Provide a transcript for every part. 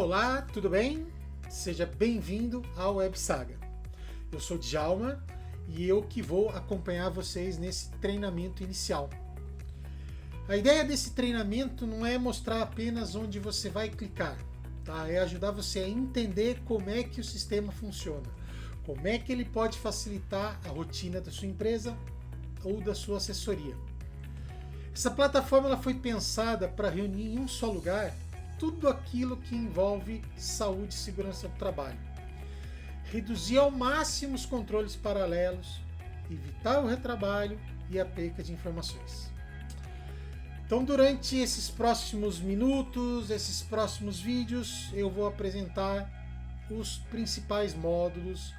Olá, tudo bem? Seja bem-vindo ao WebSaga. Eu sou Djalma e eu que vou acompanhar vocês nesse treinamento inicial. A ideia desse treinamento não é mostrar apenas onde você vai clicar, tá? É ajudar você a entender como é que o sistema funciona, como é que ele pode facilitar a rotina da sua empresa ou da sua assessoria. Essa plataforma ela foi pensada para reunir em um só lugar tudo aquilo que envolve saúde e segurança do trabalho. Reduzir ao máximo os controles paralelos, evitar o retrabalho e a perca de informações. Então, durante esses próximos minutos, esses próximos vídeos, eu vou apresentar os principais módulos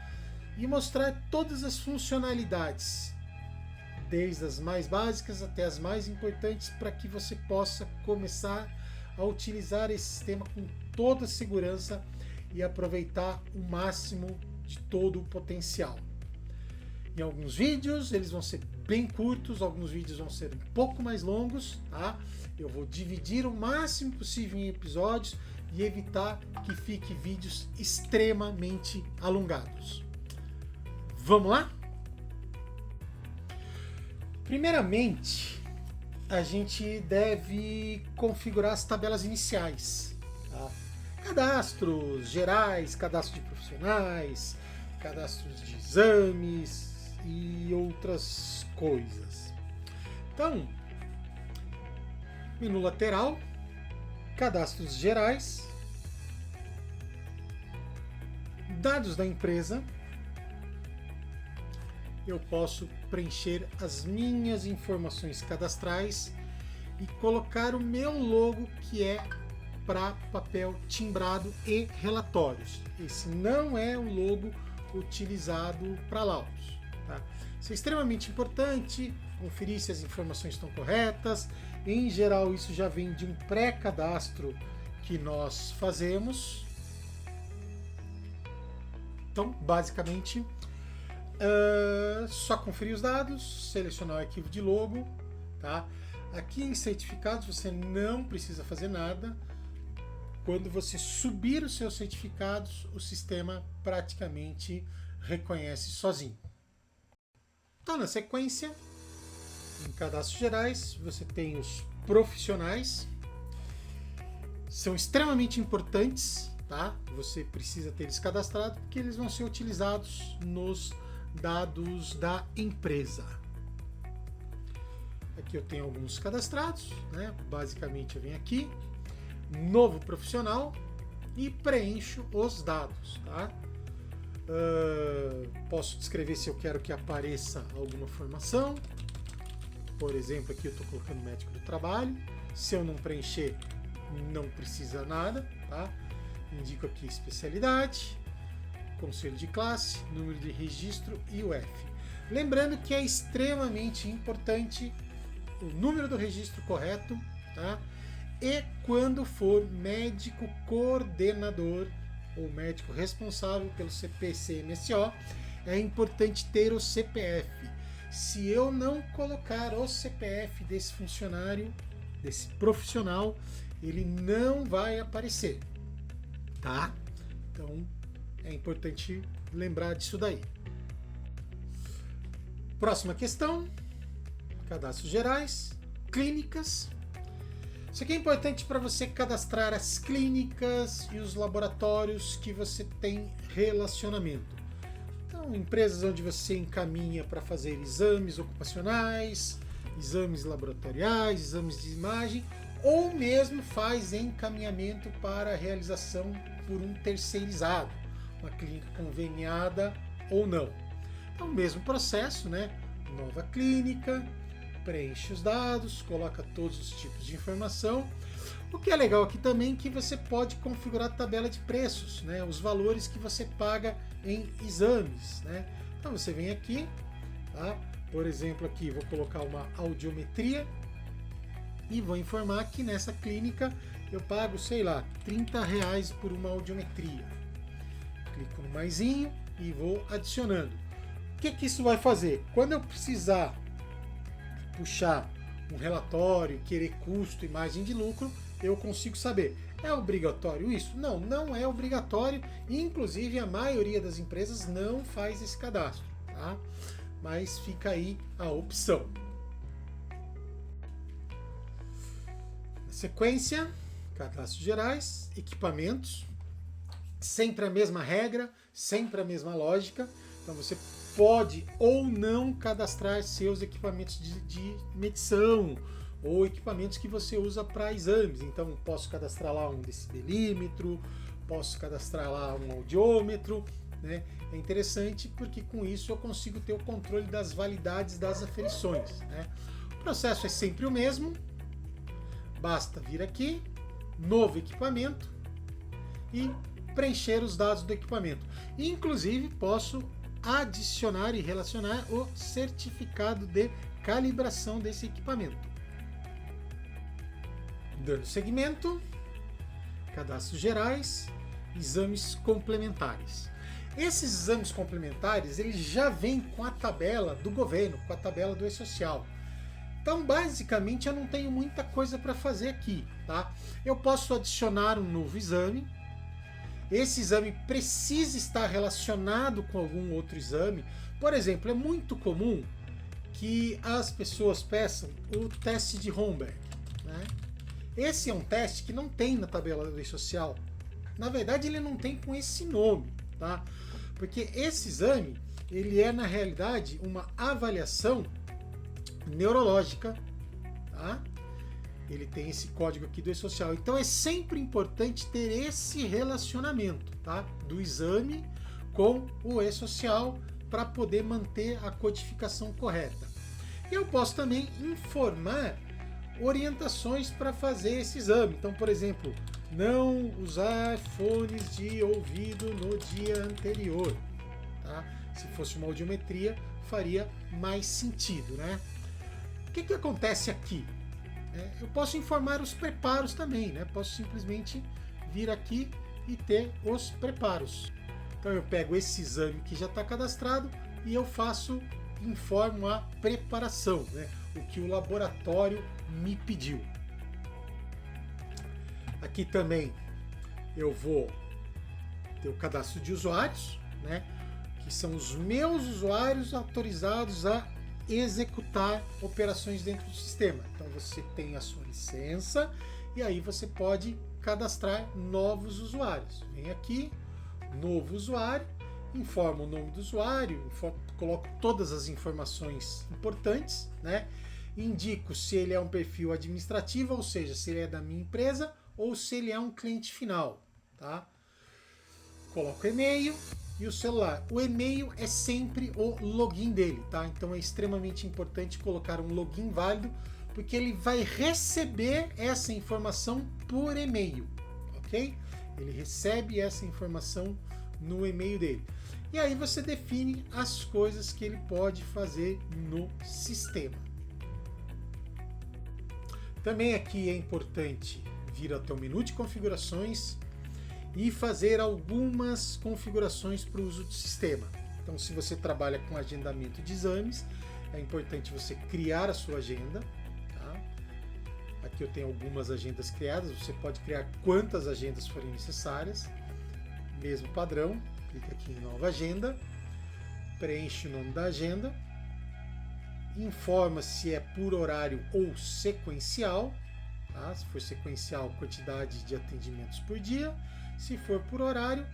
e mostrar todas as funcionalidades, desde as mais básicas até as mais importantes, para que você possa começar a utilizar esse sistema com toda a segurança e aproveitar o máximo de todo o potencial. Em alguns vídeos eles vão ser bem curtos, alguns vídeos vão ser um pouco mais longos, tá? Eu vou dividir o máximo possível em episódios e evitar que fique vídeos extremamente alongados. Vamos lá? Primeiramente, a gente deve configurar as tabelas iniciais. Tá? Cadastros gerais, cadastro de profissionais, cadastros de exames e outras coisas. Então, menu lateral, cadastros gerais, dados da empresa. Eu posso preencher as minhas informações cadastrais e colocar o meu logo, que é para papel timbrado e relatórios. Esse não é o logo utilizado para laudos. Tá? Isso é extremamente importante, conferir se as informações estão corretas. Em geral, isso já vem de um pré-cadastro que nós fazemos. Então, basicamente, só conferir os dados, selecionar o arquivo de logo, tá? Aqui em certificados você não precisa fazer nada. Quando você subir os seus certificados, o sistema praticamente reconhece sozinho. Então, na sequência, em cadastros gerais, você tem os profissionais. São extremamente importantes, tá? Você precisa ter eles cadastrados porque eles vão ser utilizados nos dados da empresa. Aqui eu tenho alguns cadastrados, né? Basicamente eu venho aqui, novo profissional, e preencho os dados, tá? Posso descrever se eu quero que apareça alguma formação. Por exemplo, aqui eu estou colocando médico do trabalho. Se eu não preencher, não precisa nada, tá? Indico aqui especialidade, conselho de classe, número de registro e UF. Lembrando que é extremamente importante o número do registro correto, tá? E quando for médico coordenador ou médico responsável pelo CPC-MSO, é importante ter o CPF. Se eu não colocar o CPF desse funcionário, desse profissional, ele não vai aparecer, tá? Então, é importante lembrar disso daí. Próxima questão, cadastros gerais, clínicas. Isso aqui é importante para você cadastrar as clínicas e os laboratórios que você tem relacionamento. Então, empresas onde você encaminha para fazer exames ocupacionais, exames laboratoriais, exames de imagem, ou mesmo faz encaminhamento para a realização por um terceirizado, uma clínica conveniada ou não. Então, o mesmo processo, né? Nova clínica, preenche os dados, coloca todos os tipos de informação. O que é legal aqui também é que você pode configurar a tabela de preços, né? Os valores que você paga em exames, né? Então você vem aqui, tá? Por exemplo, aqui vou colocar uma audiometria e vou informar que nessa clínica eu pago, sei lá, R$30 por uma audiometria. Clico no maisinho e vou adicionando. O que isso vai fazer? Quando eu precisar puxar um relatório, querer custo e margem de lucro, eu consigo saber. É obrigatório isso? Não, não é obrigatório. Inclusive, a maioria das empresas não faz esse cadastro, tá? Mas fica aí a opção. Na sequência, cadastros gerais, equipamentos, sempre a mesma regra, sempre a mesma lógica. Então você pode ou não cadastrar seus equipamentos de medição ou equipamentos que você usa para exames. Então posso cadastrar lá um decibelímetro, posso cadastrar lá um audiômetro, né? É interessante porque com isso eu consigo ter o controle das validades das aferições, né? O processo é sempre o mesmo, basta vir aqui, novo equipamento e preencher os dados do equipamento. Inclusive posso adicionar e relacionar o certificado de calibração desse equipamento. Dando seguimento, cadastros gerais, exames complementares. Esses exames complementares, eles já vêm com a tabela do governo, com a tabela do E-Social. Então, basicamente, eu não tenho muita coisa para fazer aqui, tá? Eu posso adicionar um novo exame. Esse exame precisa estar relacionado com algum outro exame. Por exemplo, é muito comum que as pessoas peçam o teste de Romberg, né? Esse é um teste que não tem na tabela do E-Social. Na verdade, ele não tem com esse nome, tá? Porque esse exame, ele é, na realidade, uma avaliação neurológica, tá? Ele tem esse código aqui do E-Social. Então, é sempre importante ter esse relacionamento, tá? Do exame com o E-Social para poder manter a codificação correta. E eu posso também informar orientações para fazer esse exame. Então, por exemplo, não usar fones de ouvido no dia anterior, tá? Se fosse uma audiometria, faria mais sentido, né? O que acontece aqui? Eu posso informar os preparos também, né? Posso simplesmente vir aqui e ter os preparos. Então eu pego esse exame que já está cadastrado e eu informo a preparação, né? O que o laboratório me pediu. Aqui também eu vou ter o cadastro de usuários, né? Que são os meus usuários autorizados a executar operações dentro do sistema. Então você tem a sua licença e aí você pode cadastrar novos usuários. Vem aqui, novo usuário, informa o nome do usuário, coloco todas as informações importantes, né? Indico se ele é um perfil administrativo, ou seja, se ele é da minha empresa ou se ele é um cliente final, tá? Coloco o e-mail e o celular. O e-mail é sempre o login dele, tá? Então é extremamente importante colocar um login válido, porque ele vai receber essa informação por e-mail, ok? Ele recebe essa informação no e-mail dele. E aí você define as coisas que ele pode fazer no sistema. Também aqui é importante vir até o menu de configurações e fazer algumas configurações para o uso do sistema. Então, se você trabalha com agendamento de exames, é importante você criar a sua agenda. Tá? Aqui eu tenho algumas agendas criadas, você pode criar quantas agendas forem necessárias. Mesmo padrão, clica aqui em nova agenda, preenche o nome da agenda, informa se é por horário ou sequencial, tá? Se for sequencial, quantidade de atendimentos por dia, se for por horário,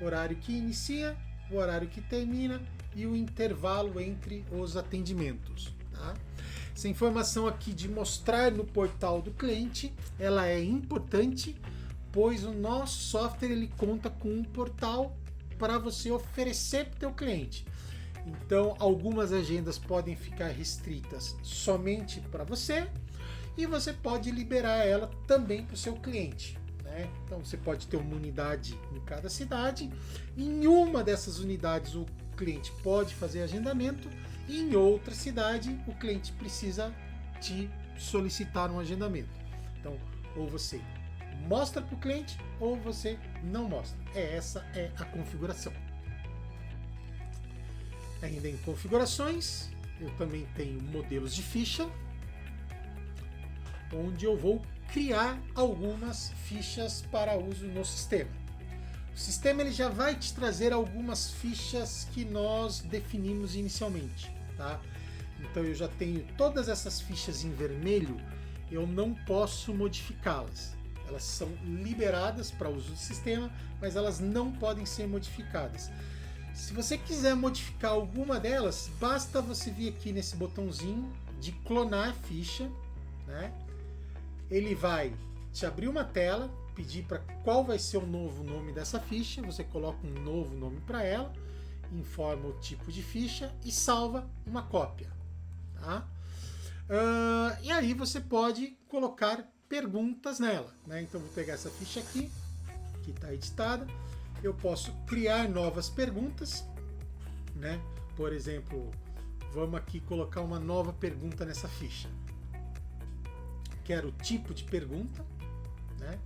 horário que inicia, o horário que termina e o intervalo entre os atendimentos. Tá? Essa informação aqui de mostrar no portal do cliente, ela é importante, pois o nosso software ele conta com um portal para você oferecer para o teu cliente. Então, algumas agendas podem ficar restritas somente para você e você pode liberar ela também para o seu cliente, né? Então, você pode ter uma unidade em cada cidade. Em uma dessas unidades, o cliente pode fazer agendamento e em outra cidade, o cliente precisa te solicitar um agendamento. Então, ou você mostra para o cliente ou você não mostra. Essa é a configuração. Ainda em configurações, eu também tenho modelos de ficha, onde eu vou criar algumas fichas para uso no sistema. O sistema ele já vai te trazer algumas fichas que nós definimos inicialmente, tá? Então eu já tenho todas essas fichas em vermelho, eu não posso modificá-las. Elas são liberadas para uso do sistema, mas elas não podem ser modificadas. Se você quiser modificar alguma delas, basta você vir aqui nesse botãozinho de clonar ficha, né? Ele vai te abrir uma tela, pedir para qual vai ser o novo nome dessa ficha, você coloca um novo nome para ela, informa o tipo de ficha e salva uma cópia. Tá? E aí você pode colocar perguntas nela, né? Então vou pegar essa ficha aqui, que está editada, eu posso criar novas perguntas, né? Por exemplo, vamos aqui colocar uma nova pergunta nessa ficha. Quero o tipo de pergunta, né?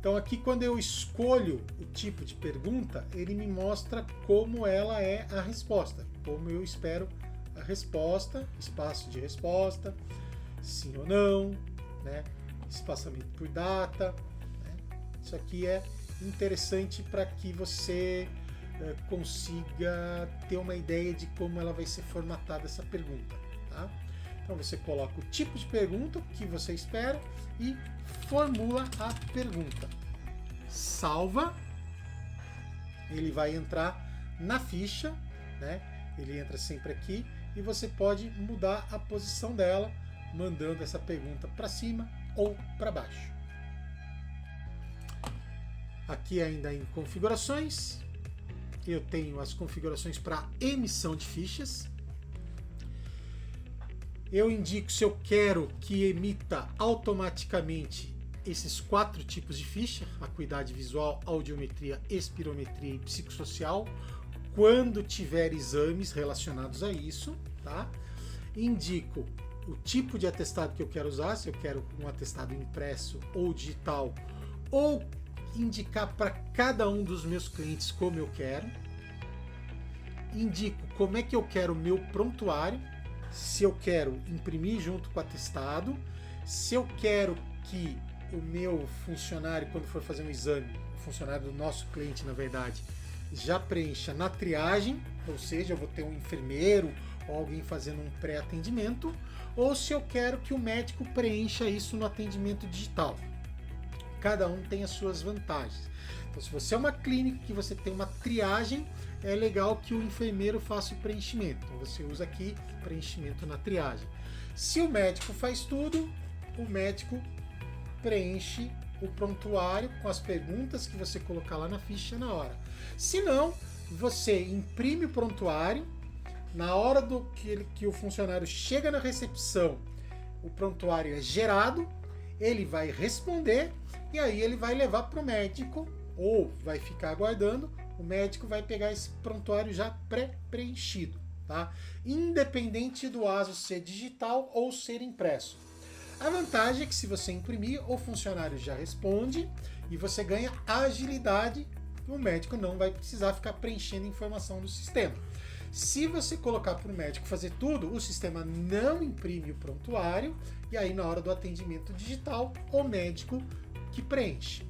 Então aqui quando eu escolho o tipo de pergunta, ele me mostra como ela é a resposta, como eu espero a resposta, espaço de resposta, sim ou não, né? Espaçamento por data, né? Isso aqui é interessante para que você consiga ter uma ideia de como ela vai ser formatada essa pergunta, tá? Então você coloca o tipo de pergunta que você espera e formula a pergunta. Salva, ele vai entrar na ficha, né? Ele entra sempre aqui e você pode mudar a posição dela, mandando essa pergunta para cima ou para baixo. Aqui ainda em configurações, eu tenho as configurações para emissão de fichas. Eu indico se eu quero que emita automaticamente esses 4 tipos de ficha: acuidade visual, audiometria, espirometria e psicossocial, quando tiver exames relacionados a isso, tá? Indico o tipo de atestado que eu quero usar, se eu quero um atestado impresso ou digital, ou indicar para cada um dos meus clientes como eu quero. Indico como é que eu quero o meu prontuário, se eu quero imprimir junto com o atestado, se eu quero que o meu funcionário, quando for fazer um exame, o funcionário do nosso cliente, na verdade, já preencha na triagem, ou seja, eu vou ter um enfermeiro ou alguém fazendo um pré-atendimento, ou se eu quero que o médico preencha isso no atendimento digital. Cada um tem as suas vantagens. Então, se você é uma clínica que você tem uma triagem, é legal que o enfermeiro faça o preenchimento. Então, você usa aqui preenchimento na triagem. Se o médico faz tudo, o médico preenche o prontuário com as perguntas que você colocar lá na ficha na hora. Se não, você imprime o prontuário, na hora que o funcionário chega na recepção, o prontuário é gerado, ele vai responder e aí ele vai levar para o médico ou vai ficar aguardando, o médico vai pegar esse prontuário já pré-preenchido, tá? Independente do ASO ser digital ou ser impresso. A vantagem é que se você imprimir, o funcionário já responde e você ganha agilidade, o médico não vai precisar ficar preenchendo informação no sistema. Se você colocar para o médico fazer tudo, o sistema não imprime o prontuário e aí na hora do atendimento digital, o médico que preenche.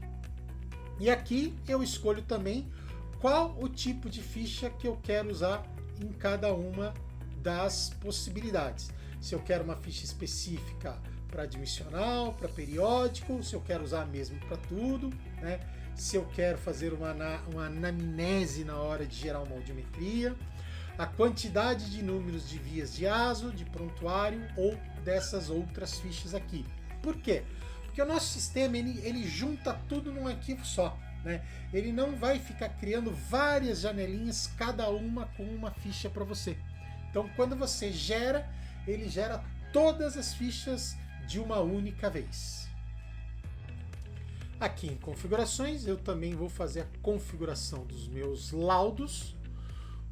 E aqui eu escolho também qual o tipo de ficha que eu quero usar em cada uma das possibilidades. Se eu quero uma ficha específica para admissional, para periódico, se eu quero usar mesmo para tudo, né? Se eu quero fazer uma anamnese na hora de gerar uma audiometria, a quantidade de números de vias de ASO, de prontuário ou dessas outras fichas aqui. Por quê? Porque o nosso sistema ele junta tudo num arquivo só, né? Ele não vai ficar criando várias janelinhas, cada uma com uma ficha para você. Então, quando você gera, ele gera todas as fichas de uma única vez. Aqui em configurações, eu também vou fazer a configuração dos meus laudos,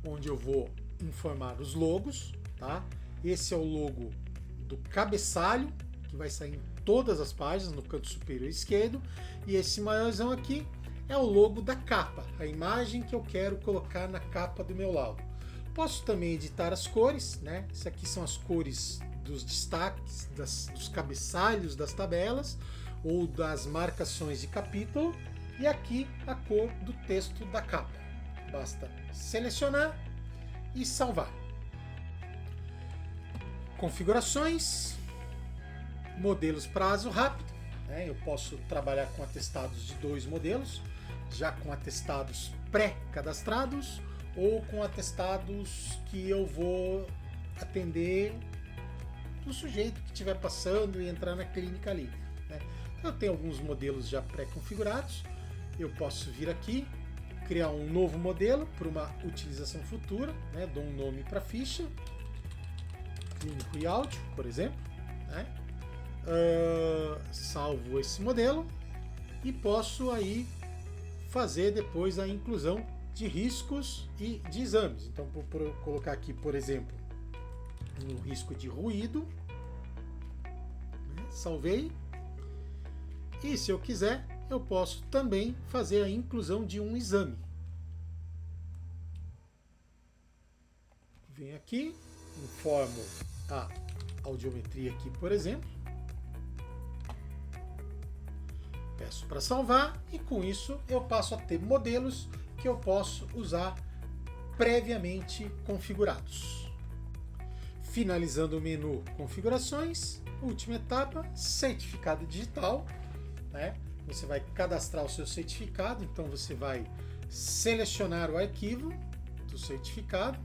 onde eu vou informar os logos, tá? Esse é o logo do cabeçalho, que vai sair em todas as páginas, no canto superior esquerdo, e esse maiorzão aqui é o logo da capa, a imagem que eu quero colocar na capa do meu laudo. Posso também editar as cores, né? Essas aqui são as cores dos destaques, dos cabeçalhos das tabelas. ou das marcações de capítulo, e aqui a cor do texto da capa. Basta selecionar e salvar. Configurações, modelos prazo rápido, né? Eu posso trabalhar com atestados de 2 modelos, já com atestados pré-cadastrados ou com atestados que eu vou atender do sujeito que estiver passando e entrar na clínica ali, né? Eu tenho alguns modelos já pré-configurados, eu posso vir aqui, criar um novo modelo para uma utilização futura, né? Dou um nome para a ficha, clínico e áudio, por exemplo, né? Salvo esse modelo e posso aí fazer depois a inclusão de riscos e de exames. Então, vou colocar aqui, por exemplo, um risco de ruído, né? Salvei. E se eu quiser, eu posso também fazer a inclusão de um exame. Venho aqui, informo a audiometria aqui, por exemplo. Peço para salvar e com isso eu passo a ter modelos que eu posso usar previamente configurados. Finalizando o menu configurações, última etapa, certificado digital, né? Você vai cadastrar o seu certificado, então você vai selecionar o arquivo do certificado,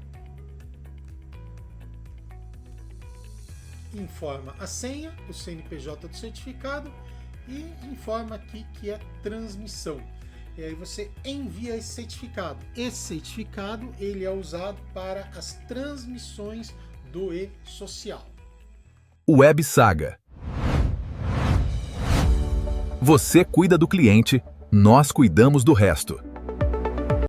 informa a senha, o CNPJ do certificado e informa aqui que é transmissão. E aí você envia esse certificado. Esse certificado ele é usado para as transmissões do e-social. WebSaga. Você cuida do cliente, nós cuidamos do resto.